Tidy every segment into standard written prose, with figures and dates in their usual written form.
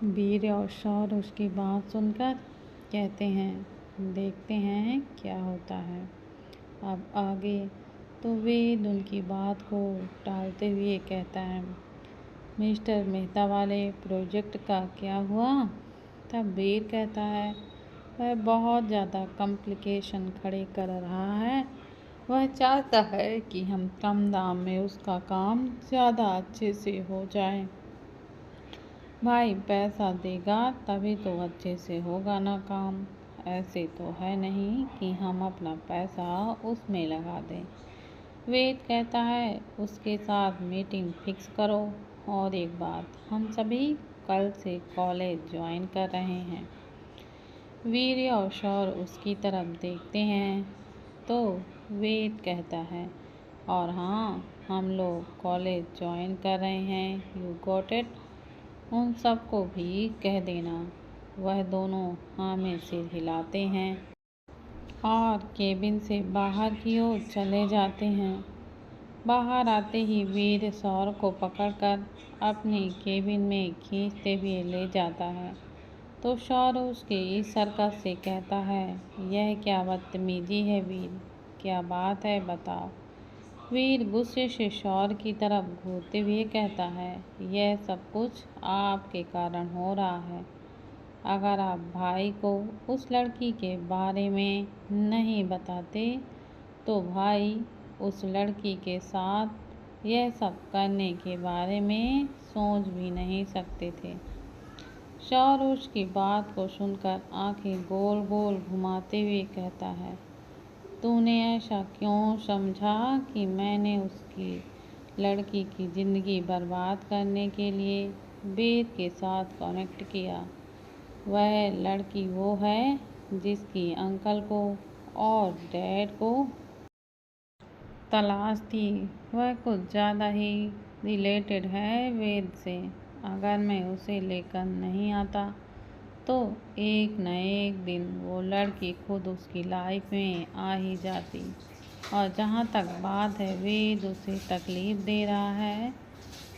वीर और शौर उसकी बात सुनकर कहते हैं, देखते हैं क्या होता है अब आगे। तो वेद उनकी बात को टालते हुए कहता है, मिस्टर मेहता वाले प्रोजेक्ट का क्या हुआ? तब वीर कहता है, वह बहुत ज़्यादा कॉम्प्लिकेशन खड़े कर रहा है। वह चाहता है कि हम कम दाम में उसका काम ज़्यादा अच्छे से हो जाए। भाई पैसा देगा तभी तो अच्छे से होगा ना काम। ऐसे तो है नहीं कि हम अपना पैसा उसमें लगा दें। वेद कहता है, उसके साथ मीटिंग फिक्स करो। और एक बात, हम सभी कल से कॉलेज ज्वाइन कर रहे हैं। वीर और शौर उसकी तरफ देखते हैं तो वेद कहता है, और हाँ, हम लोग कॉलेज ज्वाइन कर रहे हैं, यू गॉट इट। उन सबको भी कह देना। वह दोनों हाँ में सिर हिलाते हैं और केबिन से बाहर की ओर चले जाते हैं। बाहर आते ही वीर सौर को पकड़कर अपने केबिन में खींचते हुए ले जाता है। तो सौर उसके इस सर्कस से कहता है, यह क्या बदतमीजी है वीर, क्या बात है बताओ। वीर गुस्से से शौर की तरफ घूरते हुए कहता है, यह सब कुछ आपके कारण हो रहा है। अगर आप भाई को उस लड़की के बारे में नहीं बताते तो भाई उस लड़की के साथ यह सब करने के बारे में सोच भी नहीं सकते थे। शौर उसकी बात को सुनकर आंखें गोल गोल घुमाते हुए कहता है, तूने ऐसा क्यों समझा कि मैंने उसकी लड़की की ज़िंदगी बर्बाद करने के लिए वेद के साथ कनेक्ट किया? वह लड़की वो है जिसकी अंकल को और डैड को तलाश थी। वह कुछ ज़्यादा ही रिलेटेड है वेद से। अगर मैं उसे लेकर नहीं आता तो एक न एक दिन वो लड़की खुद उसकी लाइफ में आ ही जाती। और जहाँ तक बात है वेद उसे तकलीफ़ दे रहा है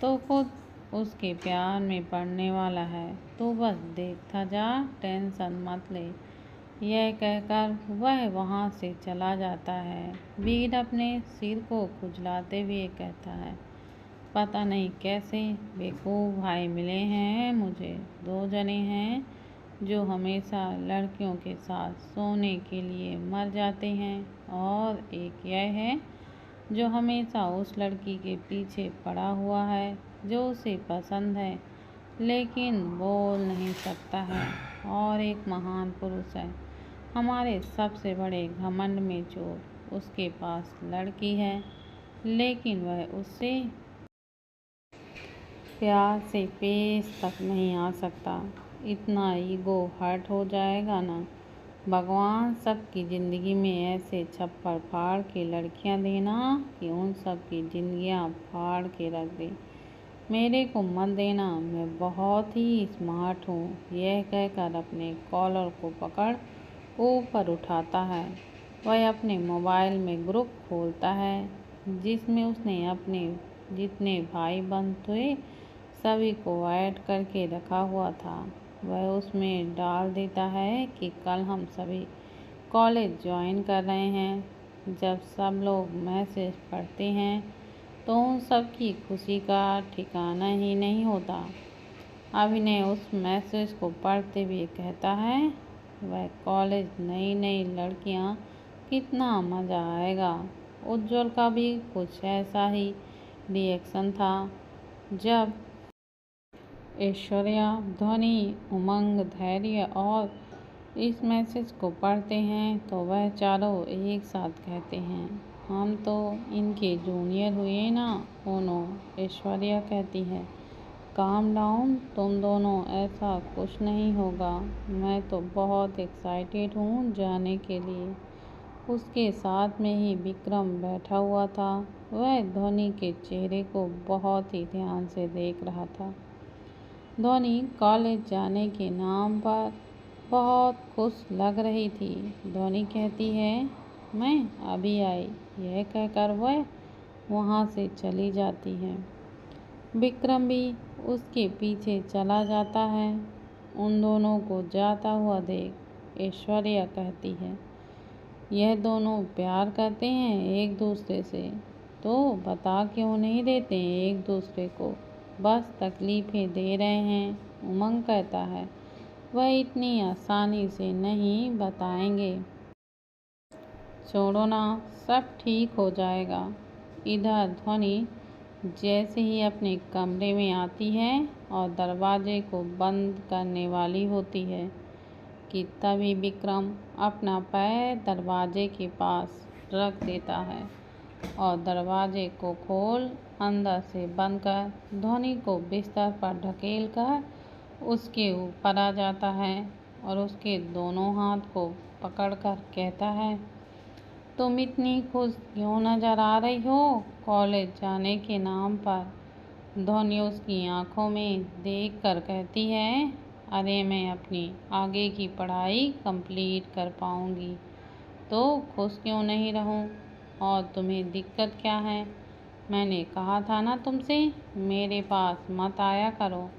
तो खुद उसके प्यार में पड़ने वाला है, तो बस देखता जा, टेंशन मत ले। यह कहकर वह वहाँ से चला जाता है। वीर अपने सिर को खुजलाते हुए कहता है, पता नहीं कैसे बेवकूफ़ भाई मिले हैं मुझे। दो जने हैं जो हमेशा लड़कियों के साथ सोने के लिए मर जाते हैं, और एक यह है जो हमेशा उस लड़की के पीछे पड़ा हुआ है जो उसे पसंद है लेकिन बोल नहीं सकता है। और एक महान पुरुष है, हमारे सबसे बड़े घमंड में चोर। उसके पास लड़की है लेकिन वह उससे प्यार से पेश तक नहीं आ सकता। इतना ईगो हर्ट हो जाएगा ना। भगवान सबकी ज़िंदगी में ऐसे छप्पर फाड़ के लड़कियां देना कि उन सब की ज़िंदगियां फाड़ के रख दे। मेरे को मत देना, मैं बहुत ही स्मार्ट हूँ। यह कहकर अपने कॉलर को पकड़ ऊपर उठाता है। वह अपने मोबाइल में ग्रुप खोलता है जिसमें उसने अपने जितने भाई बंद थे सभी को ऐड करके रखा हुआ था। वह उसमें डाल देता है कि कल हम सभी कॉलेज ज्वाइन कर रहे हैं। जब सब लोग मैसेज पढ़ते हैं तो उन सब की खुशी का ठिकाना ही नहीं होता। अभिनय उस मैसेज को पढ़ते हुए कहता है, वह कॉलेज नई नई लड़कियां, कितना मज़ा आएगा। उज्ज्वल का भी कुछ ऐसा ही रिएक्शन था। जब ऐश्वर्या, ध्वनि, उमंग, धैर्य और इस मैसेज को पढ़ते हैं तो वह चारों एक साथ कहते हैं, हम तो इनके जूनियर हुए ना। ओनो, ऐश्वर्या कहती है, काम डाउन तुम दोनों, ऐसा कुछ नहीं होगा। मैं तो बहुत एक्साइटेड हूँ जाने के लिए। उसके साथ में ही विक्रम बैठा हुआ था। वह ध्वनि के चेहरे को बहुत ही ध्यान से देख रहा था। ध्वनि कॉलेज जाने के नाम पर बहुत खुश लग रही थी। ध्वनि कहती है, मैं अभी आई। यह कहकर वह वहाँ से चली जाती है। विक्रम भी उसके पीछे चला जाता है। उन दोनों को जाता हुआ देख ऐश्वर्या कहती है, यह दोनों प्यार करते हैं एक दूसरे से, तो बता क्यों नहीं देते एक दूसरे को, बस तकलीफ़ें दे रहे हैं। उमंग कहता है, वह इतनी आसानी से नहीं बताएंगे। छोड़ो ना, सब ठीक हो जाएगा। इधर ध्वनि जैसे ही अपने कमरे में आती है और दरवाजे को बंद करने वाली होती है कि तभी विक्रम अपना पैर दरवाजे के पास रख देता है और दरवाजे को खोल अंदर से बंद कर ध्वनि को बिस्तर पर ढकेल कर उसके ऊपर आ जाता है और उसके दोनों हाथ को पकड़कर कहता है, तुम इतनी खुश क्यों नजर आ रही हो कॉलेज जाने के नाम पर। ध्वनि उसकी आंखों में देख कर कहती है, अरे मैं अपनी आगे की पढ़ाई कंप्लीट कर पाऊंगी तो खुश क्यों नहीं रहूं, और तुम्हें दिक्कत क्या है। मैंने कहा था ना तुमसे मेरे पास मत आया करो,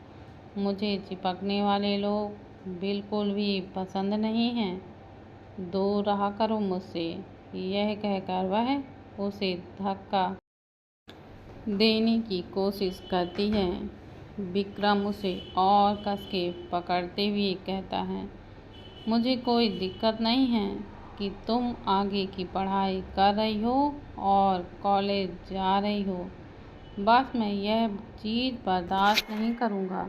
मुझे चिपकने वाले लोग बिल्कुल भी पसंद नहीं हैं, दूर रहा करो मुझसे। यह कहकर वह उसे धक्का देने की कोशिश करती है। विक्रम उसे और कस के पकड़ते हुए कहता है, मुझे कोई दिक्कत नहीं है कि तुम आगे की पढ़ाई कर रही हो और कॉलेज जा रही हो, बस मैं यह चीज़ बर्दाश्त नहीं करूँगा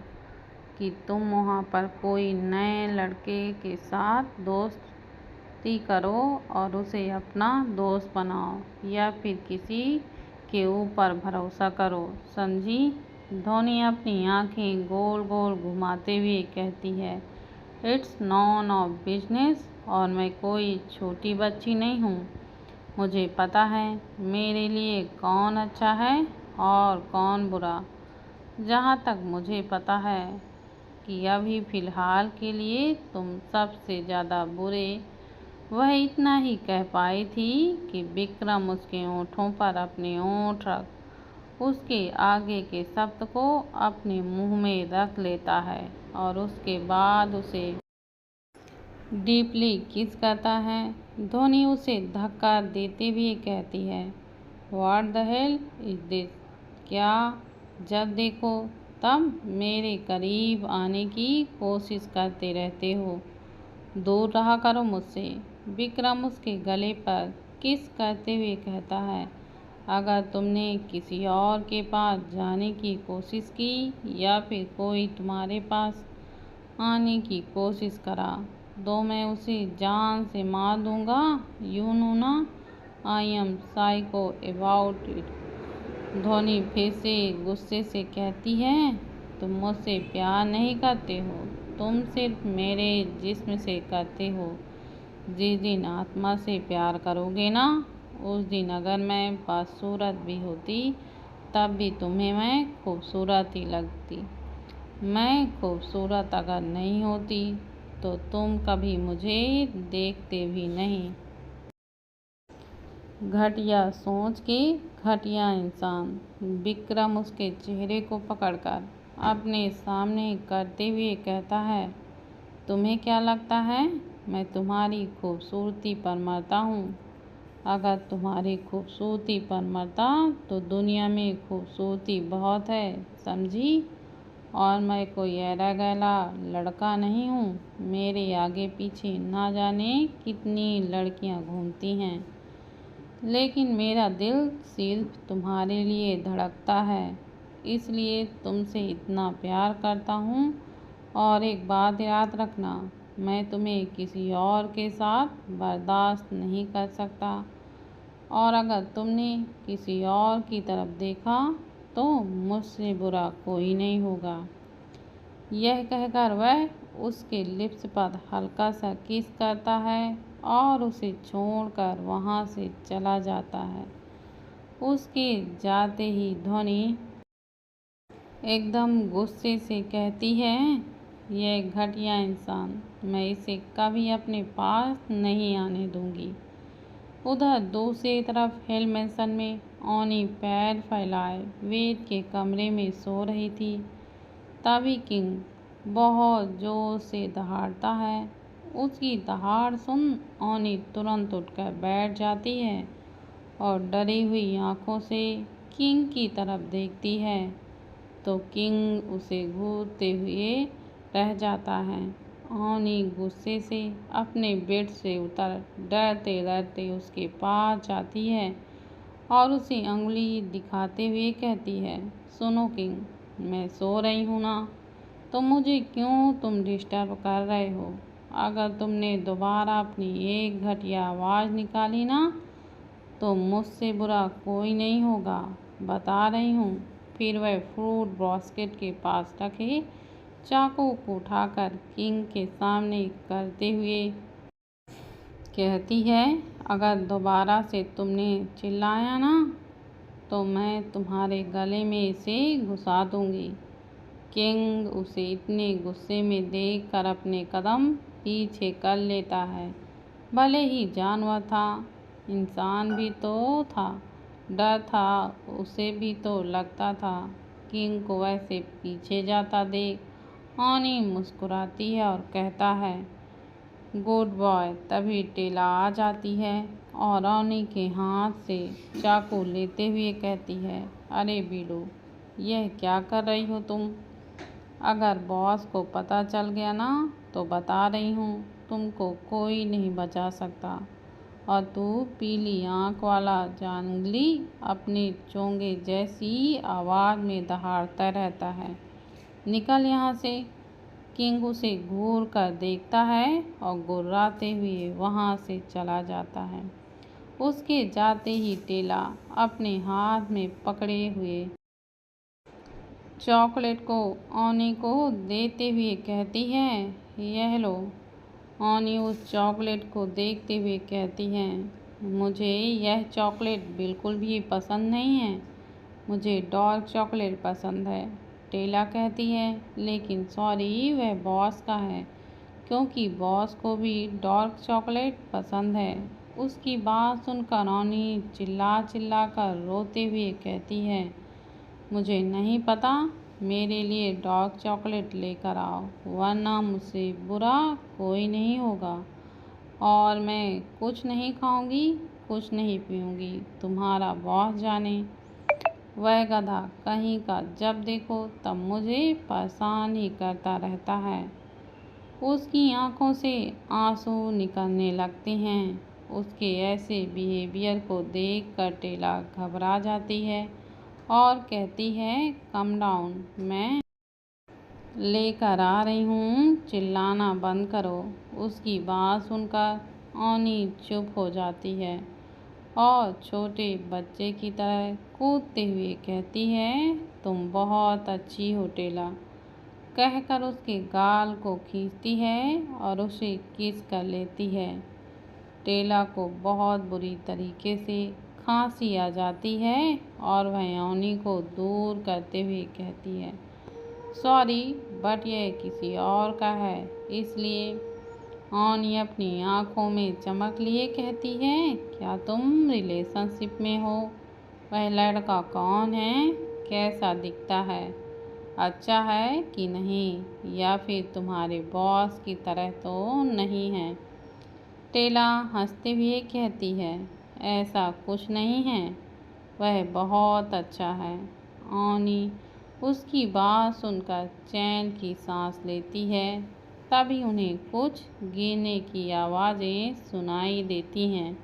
कि तुम वहाँ पर कोई नए लड़के के साथ दोस्ती करो और उसे अपना दोस्त बनाओ या फिर किसी के ऊपर भरोसा करो, समझी। ध्वनि अपनी आंखें गोल गोल घुमाते हुए कहती है, इट्स नॉन ऑफ बिजनेस और मैं कोई छोटी बच्ची नहीं हूँ। मुझे पता है मेरे लिए कौन अच्छा है और कौन बुरा। जहाँ तक मुझे पता है कि अभी फ़िलहाल के लिए तुम सबसे ज़्यादा बुरे। वह इतना ही कह पाई थी कि विक्रम उसके होठों पर अपने होंठ रख उसके आगे के शब्द को अपने मुंह में रख लेता है और उसके बाद उसे डीपली किस करता है। ध्वनि उसे धक्का देते हुए कहती है, what the hell is this. क्या जब देखो तब मेरे करीब आने की कोशिश करते रहते हो, दूर रहा करो मुझसे। विक्रम उसके गले पर किस करते हुए कहता है, अगर तुमने किसी और के पास जाने की कोशिश की या फिर कोई तुम्हारे पास आने की कोशिश करा तो मैं उसे जान से मार दूंगा। यू नो ना, I am psycho about it. ध्वनि फिर से गुस्से से कहती है, तुम मुझसे प्यार नहीं करते हो, तुम सिर्फ मेरे जिस्म से करते हो। जिस दिन आत्मा से प्यार करोगे ना, उस दिन अगर मैं बदसूरत भी होती तब भी तुम्हें मैं खूबसूरत ही लगती। मैं खूबसूरत अगर नहीं होती तो तुम कभी मुझे देखते भी नहीं। घटिया सोच के घटिया इंसान। विक्रम उसके चेहरे को पकड़कर अपने सामने करते हुए कहता है, तुम्हें क्या लगता है मैं तुम्हारी खूबसूरती पर मरता हूँ। अगर तुम्हारी खूबसूरती पर मरता तो दुनिया में खूबसूरती बहुत है, समझी। और मैं कोई ऐरा गैला लड़का नहीं हूँ, मेरे आगे पीछे ना जाने कितनी लड़कियाँ घूमती हैं, लेकिन मेरा दिल सिर्फ तुम्हारे लिए धड़कता है, इसलिए तुमसे इतना प्यार करता हूँ। और एक बात याद रखना, मैं तुम्हें किसी और के साथ बर्दाश्त नहीं कर सकता, और अगर तुमने किसी और की तरफ देखा तो मुझसे बुरा कोई नहीं होगा। यह कहकर वह उसके लिप्स पर हल्का सा किस करता है और उसे छोड़कर वहाँ से चला जाता है। उसके जाते ही ध्वनि एकदम गुस्से से कहती है, यह घटिया इंसान, मैं इसे कभी अपने पास नहीं आने दूंगी। उधर दूसरी तरफ हिल मैंसन में ओनी पैर फैलाए वेद के कमरे में सो रही थी। तभी किंग बहुत जोर से दहाड़ता है। उसकी दहाड़ सुन ओनी तुरंत उठकर बैठ जाती है और डरी हुई आंखों से किंग की तरफ देखती है, तो किंग उसे घूरते हुए रह जाता है। ओनी गुस्से से अपने बेड से उतर डरते डरते उसके पास जाती है और उसे अंगुली दिखाते हुए कहती है, सुनो किंग, मैं सो रही हूँ ना, तो मुझे क्यों तुम डिस्टर्ब कर रहे हो? अगर तुमने दोबारा अपनी एक घटिया आवाज़ निकाली ना, तो मुझसे बुरा कोई नहीं होगा, बता रही हूँ। फिर वह फ्रूट बास्केट के पास रखे चाकू को उठाकर किंग के सामने करते हुए कहती है, अगर दोबारा से तुमने चिल्लाया ना, तो मैं तुम्हारे गले में इसे घुसा दूंगी। किंग उसे इतने गुस्से में देखकर अपने कदम पीछे कर लेता है। भले ही जानवर था, इंसान भी तो था। डर था उसे भी तो लगता था। किंग को वैसे पीछे जाता देख ओनी मुस्कुराती है और कहता है, गुड बॉय। तभी टेला आ जाती है और ओनी के हाथ से चाकू लेते हुए कहती है, अरे बीडू, यह क्या कर रही हो तुम? अगर बॉस को पता चल गया ना, तो बता रही हूँ, तुमको कोई नहीं बचा सकता। और तू पीली आँख वाला जंगली अपने चोंगे जैसी आवाज़ में दहाड़ता रहता है, निकल यहाँ से। किंग उसे घूर कर देखता है और गुर्राते हुए वहाँ से चला जाता है। उसके जाते ही टेला अपने हाथ में पकड़े हुए चॉकलेट को ओनी को देते हुए कहती है, यह लो। ओनी उस चॉकलेट को देखते हुए कहती है, मुझे यह चॉकलेट बिल्कुल भी पसंद नहीं है, मुझे डार्क चॉकलेट पसंद है। टेला कहती है, लेकिन सॉरी, वह बॉस का है, क्योंकि बॉस को भी डार्क चॉकलेट पसंद है। उसकी बात सुनकर ओनी चिल्ला चिल्ला कर रोते हुए कहती है, मुझे नहीं पता, मेरे लिए डार्क चॉकलेट लेकर आओ, वरना मुझसे बुरा कोई नहीं होगा। और मैं कुछ नहीं खाऊंगी, कुछ नहीं पीऊंगी, तुम्हारा बॉस जाने। वह गधा कहीं का जब देखो तब मुझे परेशान ही करता रहता है। उसकी आंखों से आंसू निकलने लगते हैं। उसके ऐसे बिहेवियर को देखकर टेला घबरा जाती है और कहती है, कम डाउन, मैं लेकर आ रही हूँ, चिल्लाना बंद करो। उसकी बात सुनकर ओनी चुप हो जाती है और छोटे बच्चे की तरह कूदते हुए कहती है, तुम बहुत अच्छी हो टेला, कहकर उसके गाल को खींचती है और उसे किस कर लेती है। टेला को बहुत बुरी तरीके से खांसी आ जाती है और वह ओनी को दूर करते हुए कहती है, सॉरी, बट यह किसी और का है, इसलिए। ओनी अपनी आंखों में चमक लिए कहती है, क्या तुम रिलेशनशिप में हो? वह लड़का कौन है? कैसा दिखता है? अच्छा है कि नहीं, या फिर तुम्हारे बॉस की तरह तो नहीं है? टेला हंसते हुए कहती है, ऐसा कुछ नहीं है, वह बहुत अच्छा है। ओनी उसकी बात सुनकर चैन की सांस लेती है। तभी उन्हें कुछ गिरने की आवाज़ें सुनाई देती हैं।